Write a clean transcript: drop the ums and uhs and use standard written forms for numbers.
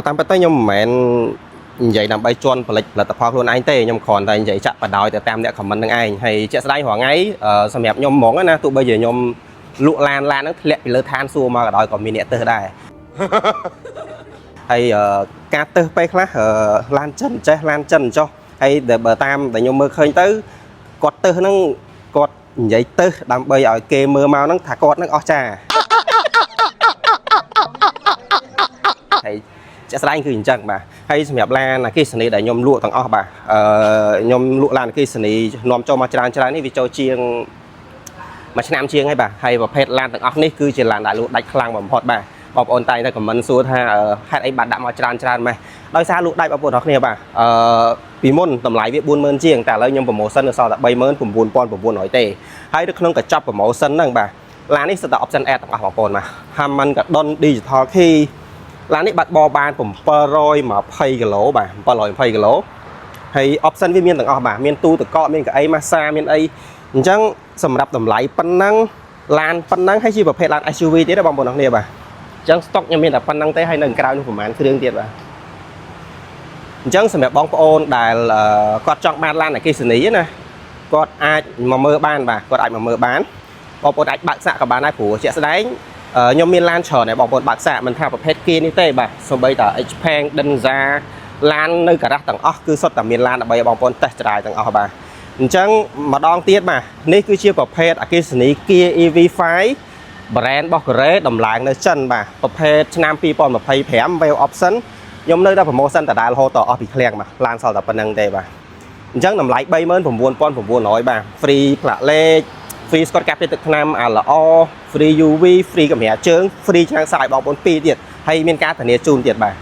តាមពិតទៅខ្ញុំមិនមែននិយាយដើម្បីជន់ផលិតផលិតផលខ្លួនឯងទេខ្ញុំគ្រាន់តែនិយាយចាក់បដ ாய் ទៅតាមអ្នកខមមិននឹងឯងហើយជាក់ស្ដែងរាល់ថ្ងៃសម្រាប់ខ្ញុំហ្មងណាទោះបីជាខ្ញុំលក់ឡានហ្នឹងធ្លាក់ពីលើឋានសួគ៌មកក៏ដោយក៏មានអ្នកទើសដែរហើយការទើសពេលខ្លះឡានចិនចេះឡានចិនចុះហើយបើតាមដែលខ្ញុំមើលឃើញទៅគាត់ទើសហ្នឹងគាត់និយាយទើសដើម្បីឲ្យគេមើលមកហ្នឹងថាគាត់ហ្នឹងអស់ចាហើយជាក់ស្ដែងគឺអញ្ចឹងបាទហើយសម្រាប់ឡានអគ្គិសនីដែលខ្ញុំលក់ទាំងអស់បាទខ្ញុំលក់ឡានអគ្គិសនីនាំចូលមកច្រើននេះវាចូលជាងមួយឆ្នាំជាងហើយបាទហើយប្រភេទឡានទាំងអស់នេះគឺជាឡានដែលលក់ដាច់ខ្លាំងបំផុតបាទបងប្អូនតែងតែខមមិនសួរថាហេតុអីបានដាក់មកច្រើនម៉េះដោយសារលក់ដាច់បងប្អូនទាំងគ្នាបាទពីមុនតម្លៃវា 40000 ជាងតែឥឡូវខ្ញុំប្រម៉ូសិននៅសល់តែ 39900 ទេហើយនៅក្នុងកញ្ចប់ប្រម៉ូសិនហ្នឹងបាទឡាននេះសិតតែ option add ទាំងអស់បងប្អូនបាទ Harman Kardon Digital Key ឡាននេះបាត់បរបាន720 គីឡូបាទ720 គីឡូហើយ option វាមានទាំងអស់បាទមានទូទឹកកកមានកៅអីម៉ាសាមានអីអញ្ចឹងសម្រាប់តម្លៃប៉ុណ្ណឹងឡានប៉ុណ្ណឹងហើយជាប្រភេទឡាន SUV ទៀតបងប្អូនទាំងគ្នាបាទអញ្ចឹង stock ខ្ញុំមានតែប៉ុណ្ណឹងទេហើយនៅក្រៅនោះប្រហែលគ្រឿងទៀតបាទអញ្ចឹងសម្រាប់បងប្អូនដែលគាត់ចង់បានឡានអគ្គិសនីណាគាត់អាចមកមើលបានបាទគាត់អាចមកមើលបានបងប្អូនអាចបើកសាកក៏បានដែរព្រោះជាក់ស្ដែងខ្ញុំមានឡានច្រើនដែរបងប្អូនបើកសាកមិនថាប្រភេទគីនេះទេបាទសូម្បីតែ Xpeng Denza ឡាននៅការ៉ាស់ទាំងអស់គឺសុទ្ធតែមានឡានដើម្បីឲ្យបងប្អូន test drive ទាំងអស់បាទអញ្ចឹងម្ដងទៀតបាទនេះគឺជាប្រភេទអគ្គិសនី Kia EV5 brand របស់កូរ៉េដំឡើងនៅចិនបាទប្រភេទឆ្នាំ2025 Wheel Option ខ្ញុំនៅតែប្រម៉ូសិនតដែលរហូតដល់អស់ពីឃ្លាំងបាទឡានសល់តែប៉ុណ្្នឹងទេបាទអញ្ចឹងតម្លៃ 39900 បាទ free ផ្លាកលេខ free ស្កតកាប់ទឹកថ្នាំអាល្អ free UV free កម្រាលជើង free ឆ្នាំងសាយបងប្អូន2ទៀតហើយមានការធានាជូនទៀតបាទ